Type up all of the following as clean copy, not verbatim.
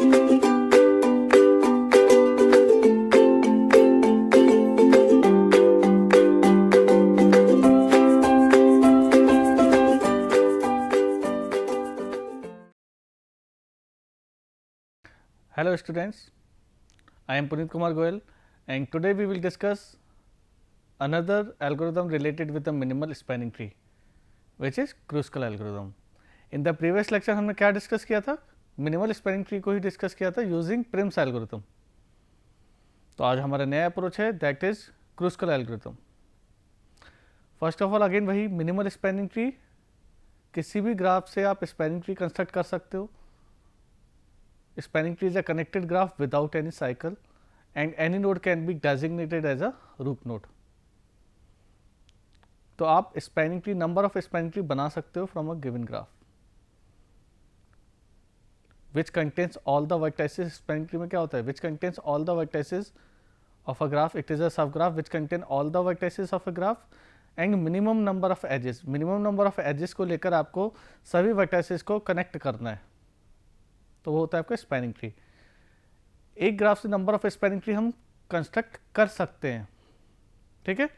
Hello students, I am Puneet Kumar Goyal and today we will discuss another algorithm related with the minimal spanning tree which is Kruskal algorithm. In the previous lecture हमने क्या discuss किया था? Minimal spanning tree को ही discuss किया था using Prim's algorithm. तो आज हमारा नया अप्रोच है that is Kruskal algorithm. First of all again वही मिनिमल स्पैनिंग ट्री, किसी भी ग्राफ से आप स्पैनिंग ट्री कंस्ट्रक्ट कर सकते हो. Spanning tree is a connected graph without any cycle and any node can be designated as a root node. तो आप spanning tree number of spanning tree बना सकते हो from a given graph which contains all the vertices. Spanning tree में क्या होता है? Which contains all the vertices of a graph. It is a sub graph which contain all the vertices of a graph and minimum number of edges. Minimum number of edges को लेकर आपको सभी vertices को connect करना है, तो वो होता है आपका स्पैनिंग ट्री. एक ग्राफ से नंबर ऑफ स्पैनिंग ट्री हम कंस्ट्रक्ट कर सकते हैं. ठीक है.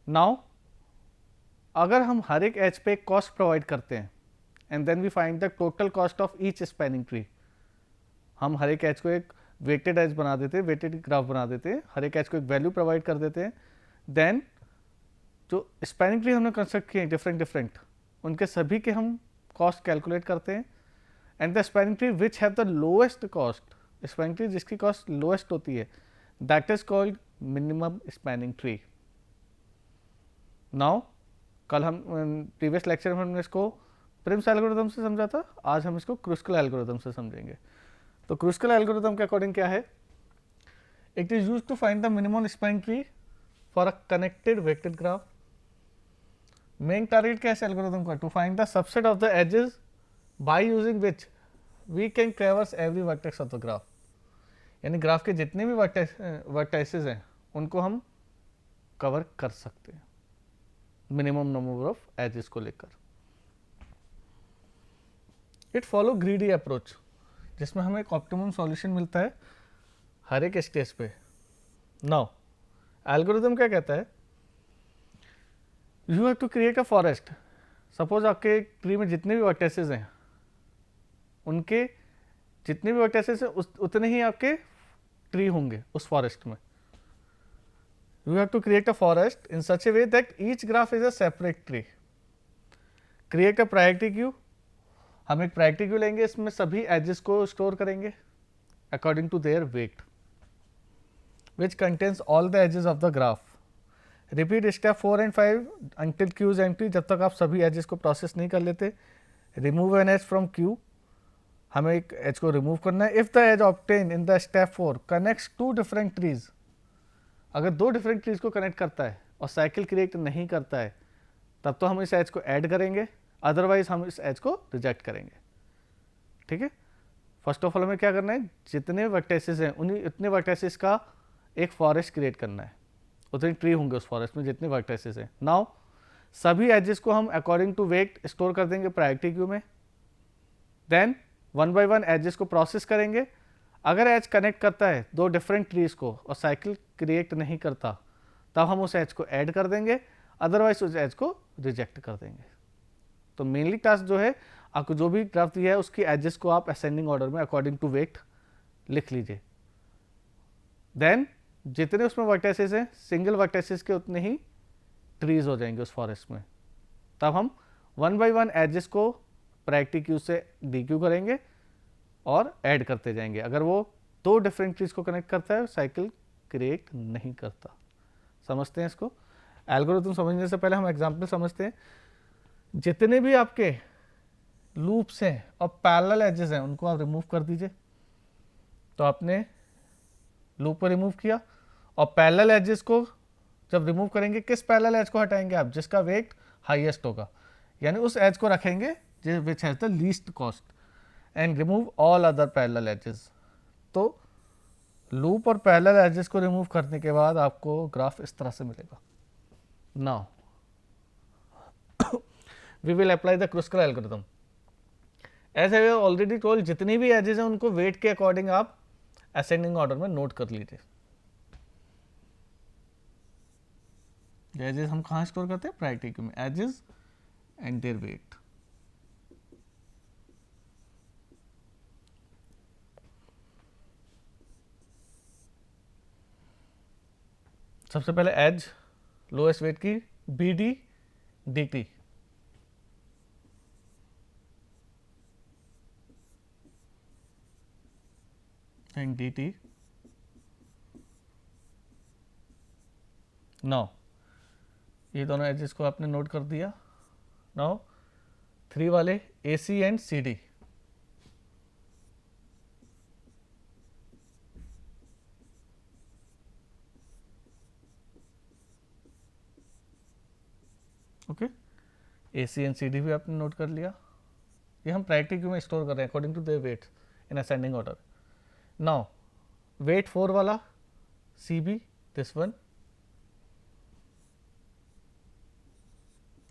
नाउ अगर हम हर एक एज पे एक कॉस्ट प्रोवाइड करते हैं and then we find the total cost of each spanning tree. हम हर एक एज को एक वेटेड एज बना देते हैं, वेटेड ग्राफ बना देते हैं, हर एक एज को एक वैल्यू प्रोवाइड कर देते हैं. देन जो स्पैनिंग ट्री हमने कंस्ट्रक्ट किए डिफरेंट उनके सभी के हम कॉस्ट कैलकुलेट करते हैं. And the spanning tree which have the lowest cost, spanning tree जिसकी कॉस्ट लोएस्ट होती है, that is called minimum spanning tree. Now कल हम प्रीवियस लेक्चर में हमने इसको प्रिम्स एल्गोरिथम से समझा था, आज हम इसको क्रूस्कल एल्गोरिथम से समझेंगे. तो क्रूस्कल एल्गोरिथम के अकॉर्डिंग क्या है? It is used to find the minimum spanning tree for a connected weighted graph. Main target क्या है इस एल्गोरिथम का? To find the subset of the edges by using which we can traverse every vertex of the graph. यानी graph के जितने भी vertices हैं उनको हम कवर कर सकते हैं मिनिमम नंबर ऑफ एजेस को लेकर. इट फॉलो ग्रीडी अप्रोच जिसमें हमें एक ऑप्टिमम सॉल्यूशन मिलता है हर एक स्टेज पे. नाउ एल्गोरिथम क्या कहता है? You have to create a forest. Suppose आपके ट्री में जितने भी वर्टाइसेस हैं उनके जितने भी वर्टाइसेस हैं उतने ही आपके ट्री होंगे उस फॉरेस्ट में. You have to create a forest in such a way that each graph is a separate tree. Create a priority queue. हम एक प्रायोरिटी क्यू लेंगे, इसमें सभी एजेस को स्टोर करेंगे according to their weight which contains all the edges of the graph. Repeat step 4 and 5 until queue is empty. जब तक आप सभी एजेस को प्रोसेस नहीं कर लेते. Remove an edge from queue. हमें एक एज को रिमूव करना है. If the edge obtain in the step 4 connects to different trees. अगर दो डिफरेंट ट्रीज को कनेक्ट करता है और साइकिल क्रिएट नहीं करता है तब तो हम इस एज को ऐड करेंगे, अदरवाइज हम इस एज को रिजेक्ट करेंगे. ठीक है. फर्स्ट ऑफ ऑल हमें क्या करना है? जितने वर्टाइसेस हैं उन्हीं इतने वर्टाइसेस का एक फॉरेस्ट क्रिएट करना है. उतने ट्री होंगे उस फॉरेस्ट में जितने वर्टाइसेस हैं. नाउ सभी एजेस को हम अकॉर्डिंग टू वेट स्टोर कर देंगे प्रायोरिटी क्यू में. Then one by one edges को प्रोसेस करेंगे. अगर एज कनेक्ट करता है दो डिफरेंट ट्रीज को और साइकिल क्रिएट नहीं करता तब हम उस एज को ऐड कर देंगे, अदरवाइज उस एज को रिजेक्ट कर देंगे. तो मेनली टास्क जो है, आपको जो भी ग्राफ दिया है उसकी एजेस को आप असेंडिंग ऑर्डर में अकॉर्डिंग टू वेट लिख लीजिए. देन जितने उसमें वर्टाइसेस हैं सिंगल वर्टाइसेस के उतने ही ट्रीज हो जाएंगे उस फॉरेस्ट में. तब हम वन बाय वन एजेस को प्रायोरिटी क्यू से डी क्यू करेंगे और ऐड करते जाएंगे. अगर वो दो डिफरेंट ट्रीज को कनेक्ट करता है साइकिल क्रिएट नहीं करता. समझते हैं इसको? एल्गोरिथम समझने से पहले हम एग्जांपल समझते हैं. जितने भी आपके लूप्स हैं और पैरेलल एजेस हैं उनको आप रिमूव कर दीजिए. तो आपने लूप को रिमूव किया और पैरेलल एजेस को जब रिमूव करेंगे, किस पैरेलल एज को हटाएंगे आप? जिसका वेट हाईएस्ट होगा, यानी उस एज को रखेंगे which has the least cost and remove all other parallel edges. तो लूप और पैरेलल एजेस को रिमूव करने के बाद आपको ग्राफ इस तरह से मिलेगा. Now we will apply the Kruskal algorithm. As I already told, जितनी भी एजेस हैं उनको वेट के अकॉर्डिंग आप असेंडिंग ऑर्डर में नोट कर लीजिए। एजेस हम कहाँ स्टोर करते हैं? प्रायोरिटी क्यू में, एजेस एंड देयर वेट। सबसे पहले एज लोएस्ट वेट की B D D T, and D T. Now ये दोनों एजेस को आपने नोट कर दिया। नाउ 3 वाले A C and C D. Okay, A C and C D भी आपने नोट कर लिया। ये हम प्रायोरिटी क्यू में स्टोर कर रहे हैं according to their weight in ascending order. Now weight 4 वाला C B, this one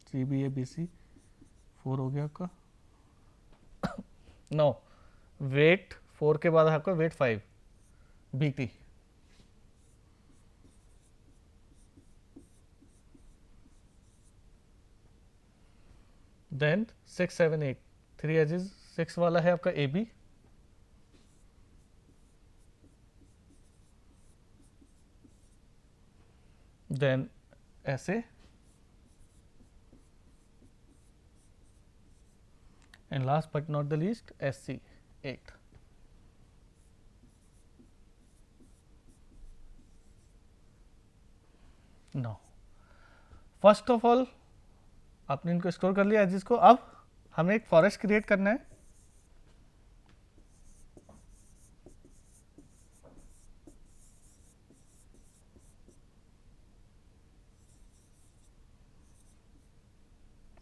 C B A B C 4 हो गया आपका। नाउ वेट 4 के बाद आपका weight 5 B T. Then 6 7 8 3 edges, 6 वाला है आपका ए बी, देन ऐसे, and last but not the least SC 8। now first of all आपने इनको स्टोर कर लिया जिसको अब हमें एक फॉरेस्ट क्रिएट करना है।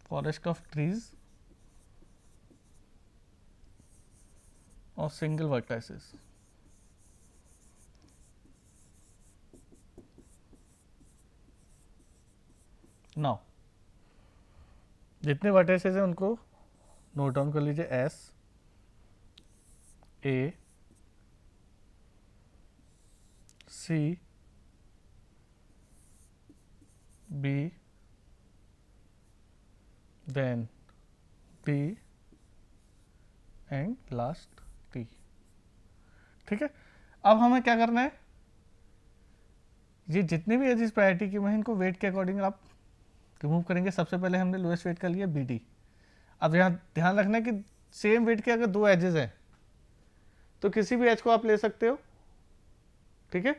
फॉरेस्ट ऑफ ट्रीज और सिंगल वर्टाइसेस। नाउ जितने वर्टाइसेस हैं उनको नोट डाउन कर लीजिए। S A C B then D and last T. ठीक है, अब हमें क्या करना है, ये जितने भी एजेस प्रायोरिटी की में इनको वेट के अकॉर्डिंग आप रिमूव करेंगे। सबसे पहले हमने लोएस्ट वेट का लिया बी डी। अब यहाँ ध्यान रखना है कि सेम वेट के अगर 2 एजेस हैं तो किसी भी एज को आप ले सकते हो। ठीक है,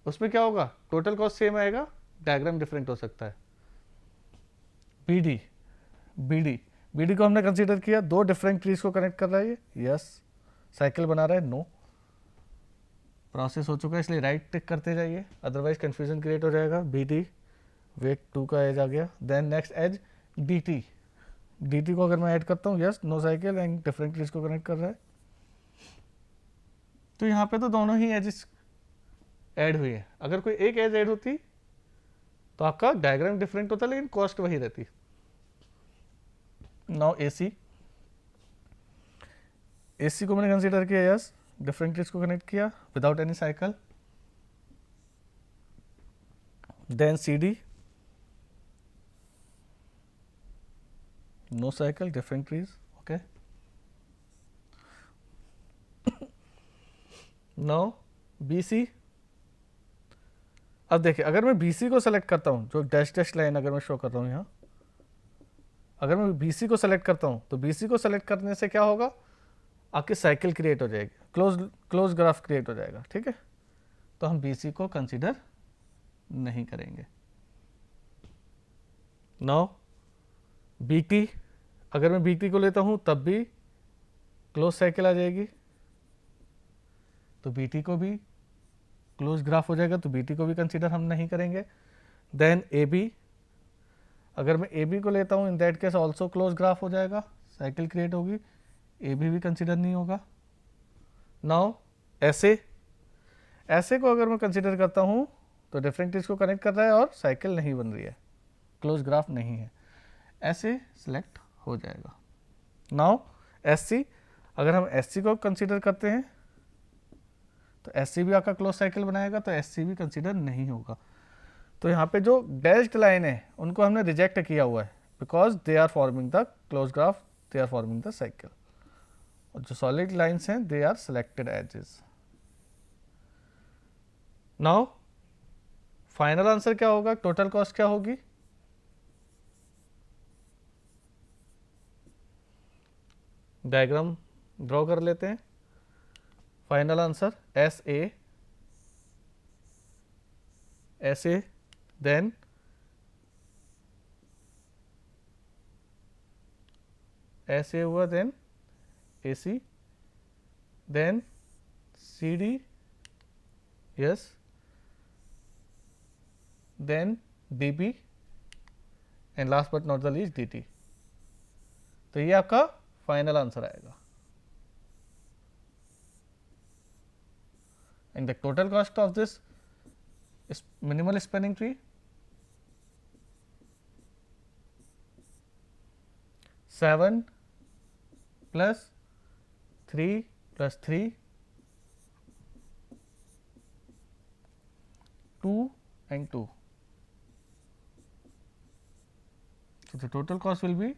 उसमें क्या होगा, टोटल कॉस्ट सेम आएगा, डायग्राम डिफरेंट हो सकता है। B D B D B D को हमने कंसीडर किया, 2 डिफरेंट ट्रीज को कनेक्ट कर रहा है ये, यस। साइकिल बना रहा है, नो। प्रोसेस हो चुका है इसलिए राइट टिक करते जाइए, अदरवाइज कंफ्यूजन क्रिएट हो जाएगा। बी डी वेट 2 का एज आ गया। Then next edge D T. D T को अगर मैं ऐड करता हूँ, yes, no cycle and different trees को कनेक्ट कर रहा है। तो यहाँ पे तो दोनों ही एजेस ऐड हुई है। अगर कोई एक एज ऐड होती तो आपका डायग्राम डिफरेंट होता लेकिन कॉस्ट वही रहती। नाउ एसी को मैंने कंसीडर किया, यस, डिफरेंट ट्रीज को कनेक्ट किया without any cycle. Then C D, no cycle, different trees, okay. Now BC. अब देखिए, अगर मैं बीसी को सेलेक्ट करता हूं, जो डैश डैश लाइन अगर मैं शो कर रहा हूं यहाँ, अगर मैं बीसी को सेलेक्ट करता हूं तो बीसी को सेलेक्ट करने से क्या होगा, आपकी साइकिल क्रिएट हो जाएगी, क्लोज ग्राफ क्रिएट हो जाएगा। ठीक है, तो हम बीसी को कंसीडर नहीं करेंगे। नाउ बीटी, अगर मैं बीटी को लेता हूं तब भी क्लोज साइकिल आ जाएगी, तो बीटी को भी क्लोज ग्राफ हो जाएगा, तो बीटी को भी कंसीडर हम नहीं करेंगे। देन ए बी, अगर मैं ए बी को लेता हूं in that case also close graph हो जाएगा, साइकिल क्रिएट होगी, ए बी भी कंसीडर नहीं होगा। नाउ ऐसे को अगर मैं कंसीडर करता हूं तो डिफरेंट ट्रीज को कनेक्ट कर रहा है और साइकिल नहीं बन रही है, क्लोज ग्राफ नहीं है, ऐसे सिलेक्ट हो जाएगा। नाउ एस सी, अगर हम एस सी को कंसिडर करते हैं तो एस सी भी आपका क्लोज साइकिल बनाएगा, तो एस सी भी कंसिडर नहीं होगा। तो यहाँ पे जो डैश्ड लाइन है उनको हमने रिजेक्ट किया हुआ है, because they are forming the close graph, they are forming the cycle. और जो सॉलिड लाइन्स हैं they are selected edges. Now final answer क्या होगा, टोटल कॉस्ट क्या होगी, डायग्राम ड्रॉ कर लेते हैं। Final answer S A, then S A हुआ, then A C, then C D, yes, then D B, and last but not the least D T. तो ये आपका फाइनल आंसर आएगा। And the total cost of this minimal spanning tree 7 plus 3 plus 3 2 and 2. So the total cost will be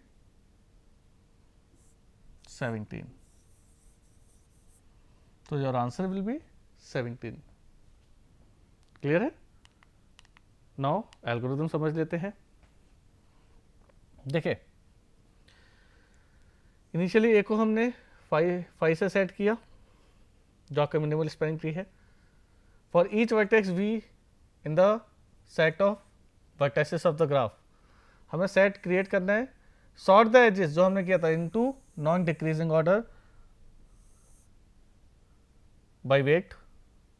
17. So your answer will be 17. Clear है? Now algorithm समझ लेते हैं। देखिए, initially ए को हमने 5 से सेट किया जो आपका मिनिमल स्पैनिंग ट्री है। For each vertex V in the set of vertices of the graph हमें सेट क्रिएट करना है, सॉर्ट द एजेस जो हमने किया था into non decreasing order by weight.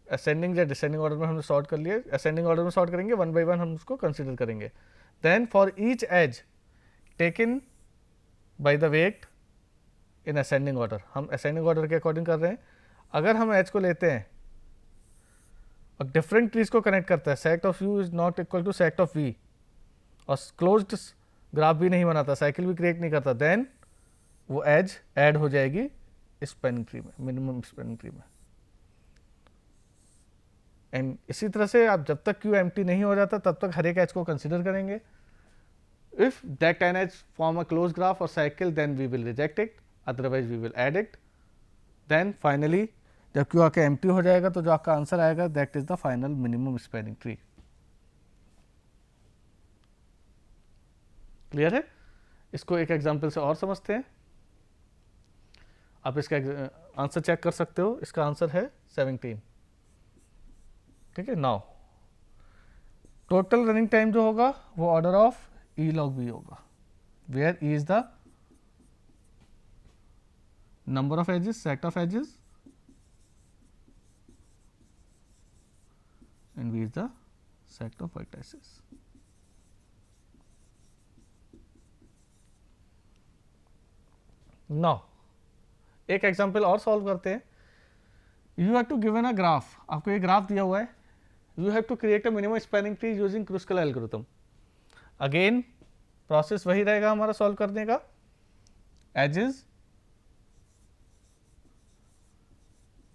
Ascending या डिसेंडिंग ऑर्डर में हमने सॉर्ट कर लिए, असेंडिंग ऑर्डर में सॉर्ट करेंगे, 1 by 1 हम उसको कंसिडर करेंगे। Then for each edge taken by the weight in ascending order, हम असेंडिंग ऑर्डर के अकॉर्डिंग कर रहे हैं। अगर हम एज को लेते हैं और डिफरेंट ट्रीज को कनेक्ट करता है, set of U is not equal to set of V, और क्लोज्ड ग्राफ भी नहीं बनाता, साइकिल भी क्रिएट नहीं करता, देन वो एज ऐड हो जाएगी स्पैनिंग ट्री में, मिनिमम स्पैनिंग ट्री में। एंड इसी तरह से आप जब तक क्यू एम्प्टी नहीं हो जाता तब तक हर एक एज को कंसिडर करेंगे। If that an edge form a close graph और cycle then we will reject it, otherwise we will add it. Then finally जब क्यू आके एम्प्टी हो जाएगा तो जो आपका आंसर आएगा that is the final minimum spanning tree. Clear है? इसको एक एग्जांपल से और समझते हैं। आप इसका आंसर चेक कर सकते हो, इसका आंसर है 17। ठीक है, नाउ टोटल रनिंग टाइम जो होगा वो order of E log V होगा, where E is the number of edges, set of edges, and V is the set of vertices. Now एक एग्जांपल और सॉल्व करते हैं। You have to given a graph, आपको ये graph दिया हुआ है, you have to create a minimum spanning tree using Kruskal algorithm. Again process वही रहेगा हमारा सॉल्व करने का, edges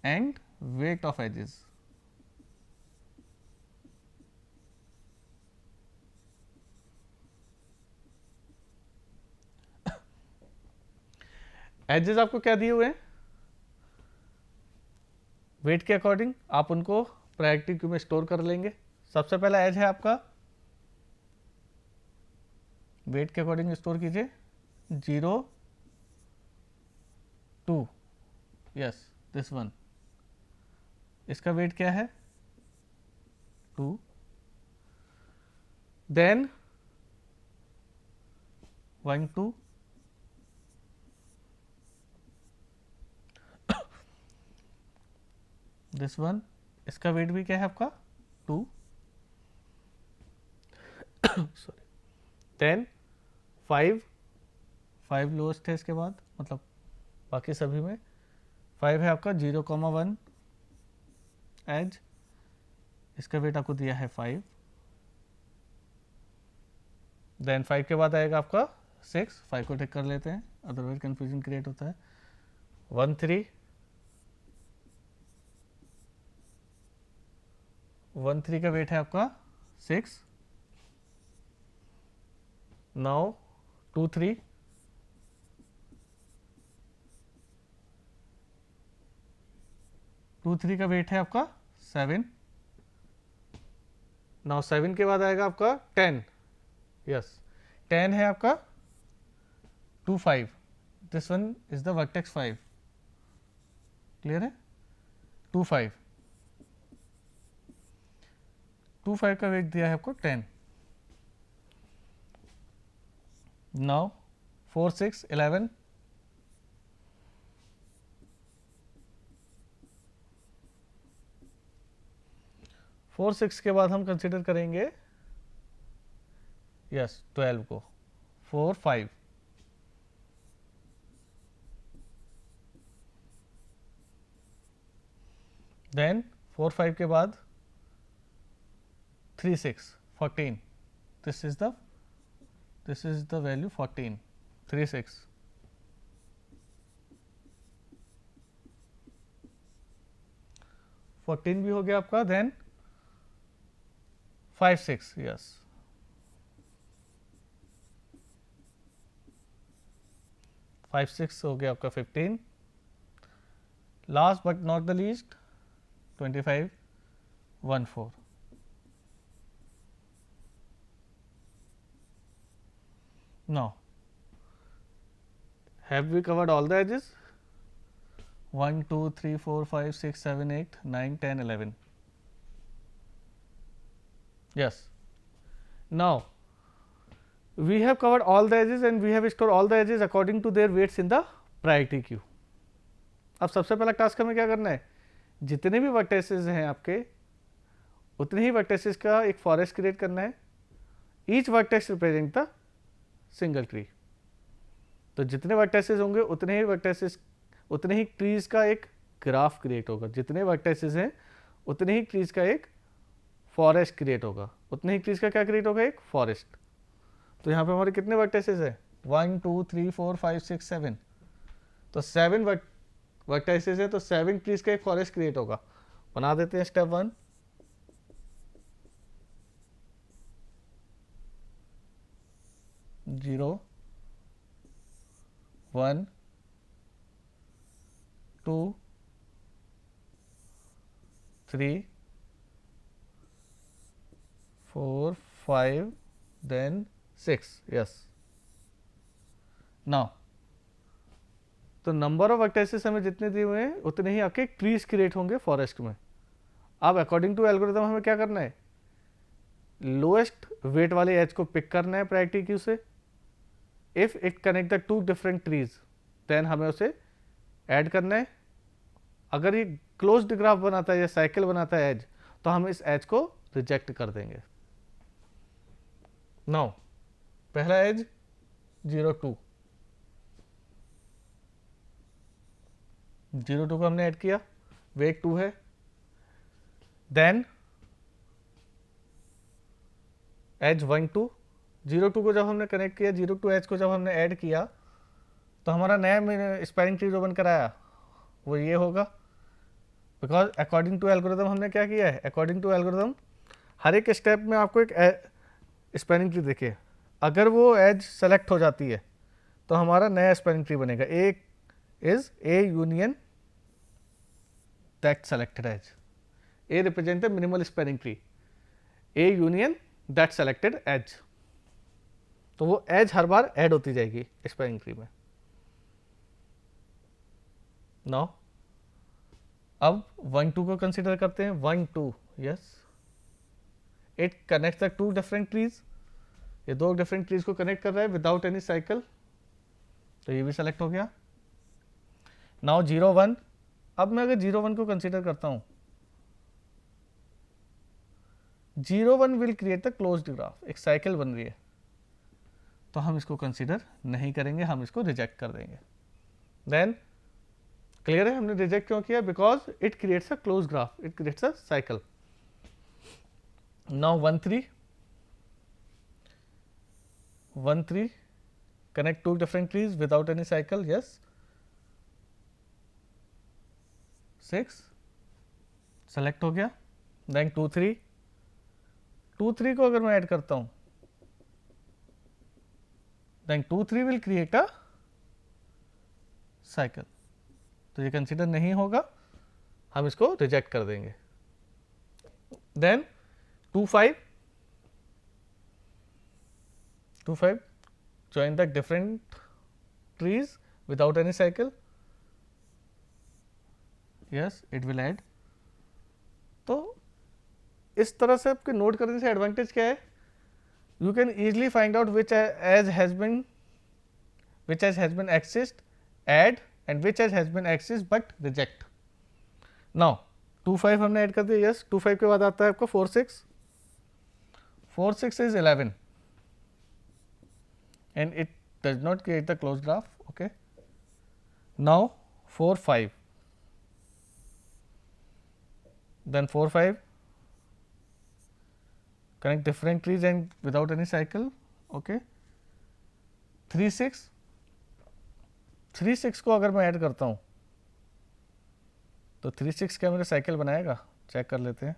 and weight of edges. Edges आपको क्या दिए हुए हैं, वेट के अकॉर्डिंग आप उनको प्रायोरिटी क्यू में स्टोर कर लेंगे। सबसे पहला एज है आपका, वेट के अकॉर्डिंग स्टोर कीजिए 0 2, यस दिस वन, इसका वेट क्या है 2। देन 1 2, दिस वन, इसका वेट भी क्या है आपका 2, सॉरी। देन 5 लोएस्ट है, इसके बाद मतलब बाकी सभी में 5 है आपका 0,1 एज, इसका वेट आपको दिया है 5। देन 5 के बाद आएगा आपका 6, 5 को टेक कर लेते हैं अदरवाइज कंफ्यूजन क्रिएट होता है। 1 3 1 3 का वेट है आपका 6, नाउ 2 3 2 3 का वेट है आपका 7, नाउ 7 के बाद आएगा आपका 10, यस 10 है आपका 2 5, this one is the vertex 5, clear है, 2 5 2 5 का वेट दिया है आपको 10, नाउ 4 6 11 4 6 के बाद हम कंसिडर करेंगे यस 12 को, 4 5 देन 4 5 के बाद 3 6 14, दिस इज द वैल्यू 14, 3 6 14 भी हो गया आपका, देन 5 6, यस 5 6 हो गया आपका 15, last but not the least 25 1 4, now have we covered all the edges? 1 2 3 4 5 6 7 8 9 10 11, yes, now we have covered all the edges and we have stored all the edges according to their weights in the priority queue. अब सबसे पहला task हमें क्या करना है, जितने भी vertices हैं आपके उतने ही वर्टेसेस का एक फॉरेस्ट क्रिएट करना है, each vertex represent the single tree, तो जितने वर्टेसेस होंगे उतने ही ट्रीज का एक ग्राफ क्रिएट होगा, जितने वर्टेसेस हैं उतने ही ट्रीज का एक फॉरेस्ट क्रिएट होगा, उतने ही ट्रीज का क्या क्रिएट होगा, एक फॉरेस्ट। तो यहाँ पे हमारे कितने वर्टेसेस हैं, 1 2 3 4 5 6 7, तो 7 वर्टेसेस है तो 7 ट्रीज का एक फॉरेस्ट क्रिएट होगा। बना देते हैं step 1, zero 1 2 3 4 5 then 6, yes. Now तो नंबर ऑफ वर्टेसेस हमें जितने दिए हुए हैं उतने ही आपके ट्रीज क्रिएट होंगे फॉरेस्ट में। अब अकॉर्डिंग टू एल्गोरिथम हमें क्या करना है, लोएस्ट वेट वाले एज को पिक करना है प्रायोरिटी क्यू से। If it connect the two different trees then हमें उसे ऐड करना है। अगर ये क्लोज्ड ग्राफ बनाता है या साइकिल बनाता है एज, तो हम इस एज को रिजेक्ट कर देंगे। नाउ पहला एज 0 2, 0 2 को हमने ऐड किया, वेट 2 है। देन एज 1 2, 0 2 को जब हमने कनेक्ट किया, 0 2 एज को जब हमने ऐड किया, तो हमारा नया स्पैनिंग ट्री जो बनकर आया वो ये होगा। बिकॉज अकॉर्डिंग टू एल्गोरिथम हमने क्या किया है, अकॉर्डिंग टू एल्गोरिथम हर एक स्टेप में आपको एक स्पैनिंग ट्री देखिए, अगर वो एज सेलेक्ट हो जाती है तो हमारा नया स्पैनिंग ट्री बनेगा। A is A union that selected edge, A represent the minimal spanning tree, A union that selected edge. तो वो एज हर बार ऐड होती जाएगी स्पैनिंग ट्री में। नाउ अब 1 2 को कंसिडर करते हैं। 1 2, yes, it connect the two different trees, ये दो डिफरेंट ट्रीज को कनेक्ट कर रहा है विदाउट एनी साइकिल, तो ये भी सेलेक्ट हो गया। नाउ 0 1, अब मैं अगर 0 1 को कंसिडर करता हूं, 0 1 will create the closed graph, एक साइकिल बन रही है, तो हम इसको कंसिडर नहीं करेंगे, हम इसको रिजेक्ट कर देंगे। देन क्लियर है हमने रिजेक्ट क्यों किया, because it creates a close graph, it creates a cycle. Now 1 3, 1 3 connect two different trees without any cycle, yes, 6 select हो गया, देन 2 3, 2 3 को अगर मैं ऐड करता हूं then 2 3 will create a cycle, तो ये कंसीडर नहीं होगा, हम इसको रिजेक्ट कर देंगे। Then 2 5, 2 5 join the different trees without any cycle, yes it will add। तो इस तरह से आपके नोट करने से एडवांटेज क्या है, you can easily find out which edge has been existed and which edge has been exist but reject. Now 2 5 हमने ऐड कर दिया, यस 2 5 के बाद आता है आपको 4 6, 4 6 is 11 and it does not create the closed graph, okay। Now 4 5, then 4 5 connect different trees and without any cycle, okay। 3 6, 3 6 को अगर मैं ऐड करता हूँ तो 3 6 क्या मेरा साइकिल बनाएगा, चेक कर लेते हैं।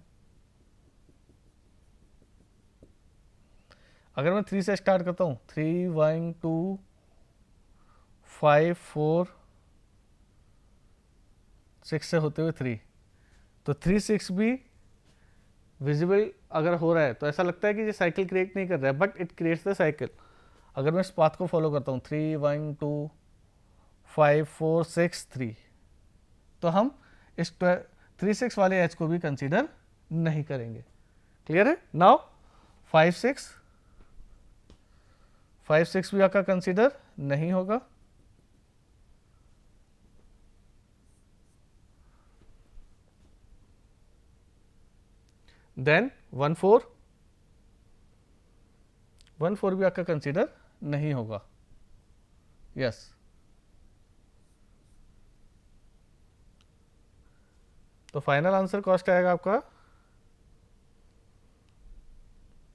अगर मैं 3 से स्टार्ट करता हूँ 3 1 2 5 4 6 से होते हुए 3, तो 3 6 भी विजिबल अगर हो रहा है तो ऐसा लगता है कि ये साइकिल क्रिएट नहीं कर रहा है, but it creates the cycle. अगर मैं इस पाथ को फॉलो करता हूँ 3 1 2 5 4 6 3, तो हम इस 3 6 वाले एज को भी कंसीडर नहीं करेंगे। क्लियर है? नाउ 5 6, 5 6 भी आपका कंसीडर नहीं होगा। देन 1 4, 1 4 भी आपका कंसीडर नहीं होगा, यस। तो फाइनल आंसर कॉस्ट आएगा आपका,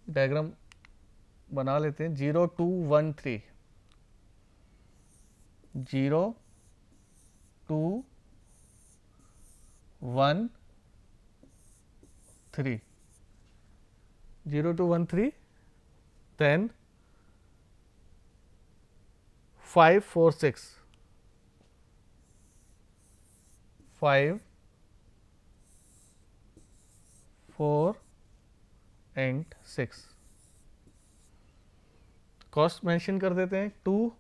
डायग्राम बना लेते हैं, 0 2 1 3, 0 2 1 3, 0 2 1 3, then 5 4 6, 5 4 and 6। कॉस्ट मेंशन कर देते हैं, 2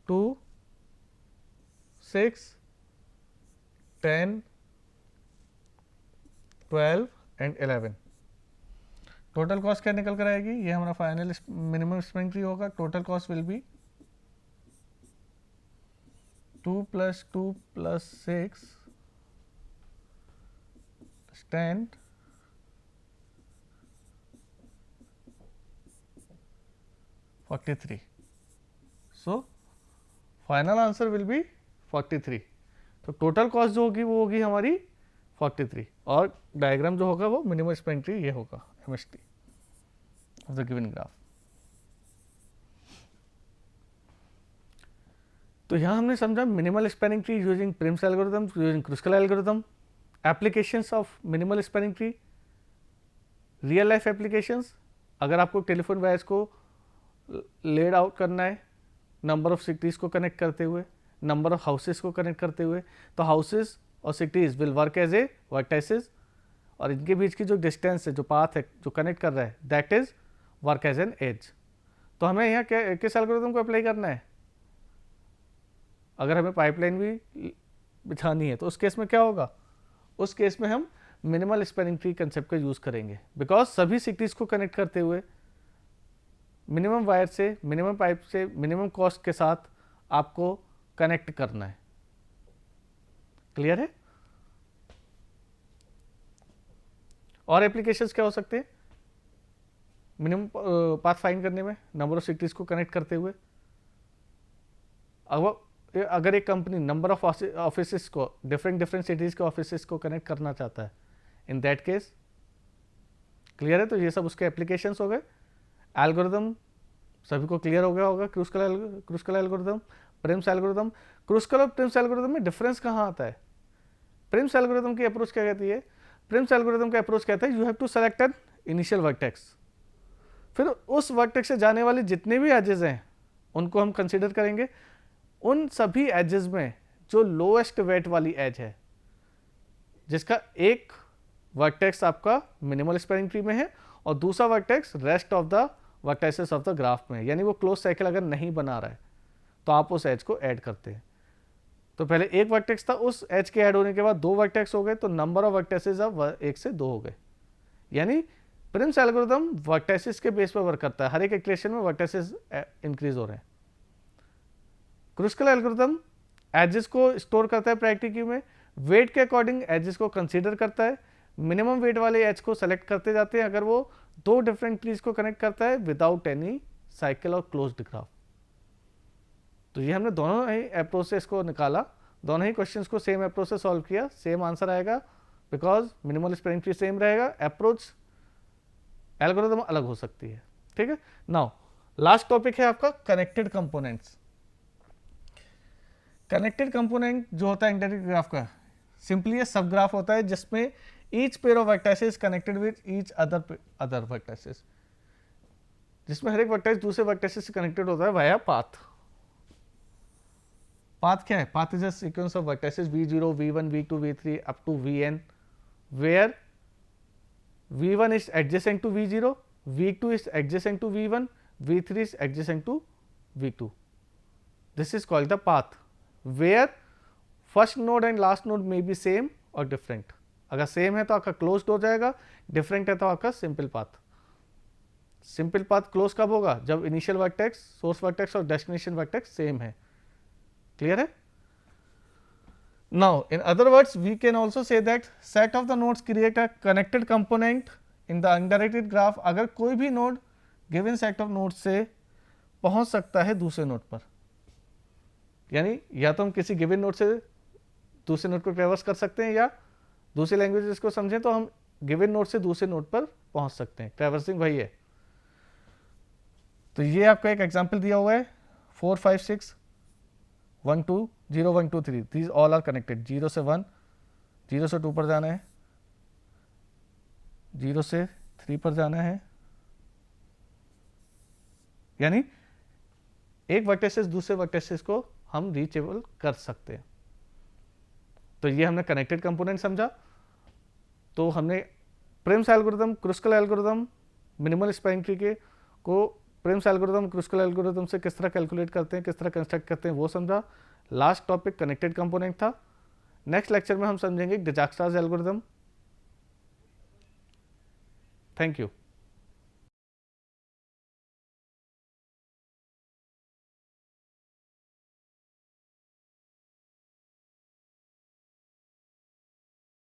2 6 10 12 एंड 11। टोटल कॉस्ट क्या निकल कर आएगी, ये हमारा फाइनल मिनिमम स्पेंड ट्री होगा। Total cost will be 2 + 2 + 6 10 43। So final answer will be 43। तो टोटल कॉस्ट जो होगी वो होगी हमारी 43, और डायग्राम जो होगा वो मिनिमम स्पेंड ट्री ये होगा, MST of the given graph. तो यहाँ हमने समझा minimal spanning tree using Prim's algorithm, using Kruskal algorithm, applications of minimal spanning tree, real life applications. अगर आपको टेलीफोन वायर्स को लेड आउट करना है नंबर ऑफ सिटीज़ को कनेक्ट करते हुए, नंबर ऑफ हाउसेस को कनेक्ट करते हुए, तो हाउसेस और cities will work as a vertices, और इनके बीच की जो डिस्टेंस है, जो पाथ है जो कनेक्ट कर रहा है, that is work as an edge. तो हमें यहाँ किस एल्गोरिथम को अप्लाई करना है, अगर हमें पाइपलाइन भी बिछानी है तो उस केस में क्या होगा, उस केस में हम मिनिमल स्पैनिंग ट्री कंसेप्ट का यूज़ करेंगे, बिकॉज सभी सिटीज़ को कनेक्ट करते हुए मिनिमम वायर से, मिनिमम पाइप से, मिनिमम कॉस्ट के साथ आपको कनेक्ट करना है। क्लियर है? और एप्लीकेशंस क्या हो सकते हैं मिनिमम पाथ फाइंड करने में, नंबर ऑफ सिटीज़ को कनेक्ट करते हुए। अगर एक कंपनी नंबर ऑफ ऑफिसेस को, डिफरेंट सिटीज़ के ऑफिसेस को कनेक्ट करना चाहता है, इन दैट केस, क्लियर है? तो ये सब उसके एप्लीकेशंस हो गए। एल्गोरिथम सभी को क्लियर हो गया होगा, Kruskal algorithm. Prim's algorithm, Kruskal और प्रिम्स एल्गोरिथम में डिफरेंस कहाँ आता है? प्रिम्स एल्गोरिथम की अप्रोच क्या कहती है? प्रिम्स एल्गोरिथम का अप्रोच कहता है you have to select an initial vertex, फिर उस वर्टेक्स से जाने वाले जितने भी एजेस हैं उनको हम कंसीडर करेंगे। उन सभी एजेस में जो लोएस्ट वेट वाली एज है, जिसका एक वर्टेक्स आपका मिनिमल स्पैनिंग ट्री में है और दूसरा vertex rest of the vertexes of the graph में है, यानी वो क्लोज साइकिल अगर नहीं बना रहा है तो आप उस एज को ऐड करते हैं। तो पहले एक वर्टेक्स था, उस एज के ऐड होने के बाद 2 वर्टेक्स हो गए, तो नंबर ऑफ वर्टेक्सेस अब 1 से 2 हो गए। यानी प्रिम्स एल्गोरिथम वर्टेक्सेस के बेस पर वर्क करता है, हर एक इटरेशन में वर्टेक्सेस इंक्रीज हो रहे हैं। क्रुस्कल एल्गोरिथम एजेस को स्टोर करता है प्रायोरिटी क्यू में, वेट के अकॉर्डिंग एजेस को कंसीडर करता है, मिनिमम वेट वाले एज को सेलेक्ट करते जाते हैं अगर वो 2 डिफरेंट ट्रीज को कनेक्ट करता है विदाउट एनी साइकिल और क्लोज्ड ग्राफ। तो ये हमने दोनों ही अप्रोच से इसको निकाला, दोनों ही क्वेश्चंस को सेम अप्रोच से सॉल्व किया, सेम आंसर आएगा because minimal spanning tree same रहेगा, अप्रोच एल्गोरिथम अलग हो सकती है। ठीक है, नाउ लास्ट टॉपिक है आपका कनेक्टेड कंपोनेंट्स। कनेक्टेड कंपोनेंट जो होता है इंडायरेक्ट ग्राफ का, सिंपली ये सब ग्राफ होता है जिसमें each pair of vertices connected with each other vertices, जिसमें हर एक वर्टेक्स दूसरे वर्टेक्स से कनेक्टेड होता है वाया पाथ। पाथ क्या है? Path is a sequence of vertices v0, v1, v2, v3 up to vn, where v1 is adjacent to v0, v2 is adjacent to v1, v3 is adjacent to v2. This is called the path where first node and last node may be same or different. अगर same है तो आपका closed हो जाएगा, different है तो आपका simple path. Simple path close कब होगा? जब इनिशियल वर्टेक्स, सोर्स वर्टेक्स और डेस्टिनेशन वर्टेक्स सेम है। क्लियर है? Now, in other words, we can also say that set of the nodes create a connected component in the undirected graph. अगर कोई भी node given set of nodes से पहुंच सकता है दूसरे नोड पर, यानी या तो हम किसी गिवन नोड से दूसरे नोड पर ट्रेवर्स कर सकते हैं, या दूसरी लैंग्वेज को समझें तो हम गिवन नोड से दूसरे नोड पर पहुंच सकते हैं। ट्रेवर्सिंग वही है। तो ये आपका एक एग्जांपल दिया हुआ है 4, 5, 6, 1, 2, 0, 1, 2, 3, these all are connected। 0 से 1, 0 से 2 पर जाना है, 0 से 3 पर जाना है, यानी एक वर्टेक्स दूसरे वर्टेक्स को हम रीचेबल कर सकते हैं। तो ये हमने कनेक्टेड कंपोनेंट समझा। तो हमने Prim's algorithm, Kruskal algorithm, minimal spanning tree के को प्रिम्स एल्गोरिथम, क्रुस्कल एल्गोरिथम से किस तरह कैलकुलेट करते हैं, किस तरह कंस्ट्रक्ट करते हैं वो समझा। लास्ट टॉपिक कनेक्टेड कंपोनेंट था। नेक्स्ट लेक्चर में हम समझेंगे डिजक्स्ट्राज एल्गोरिथम। Thank you.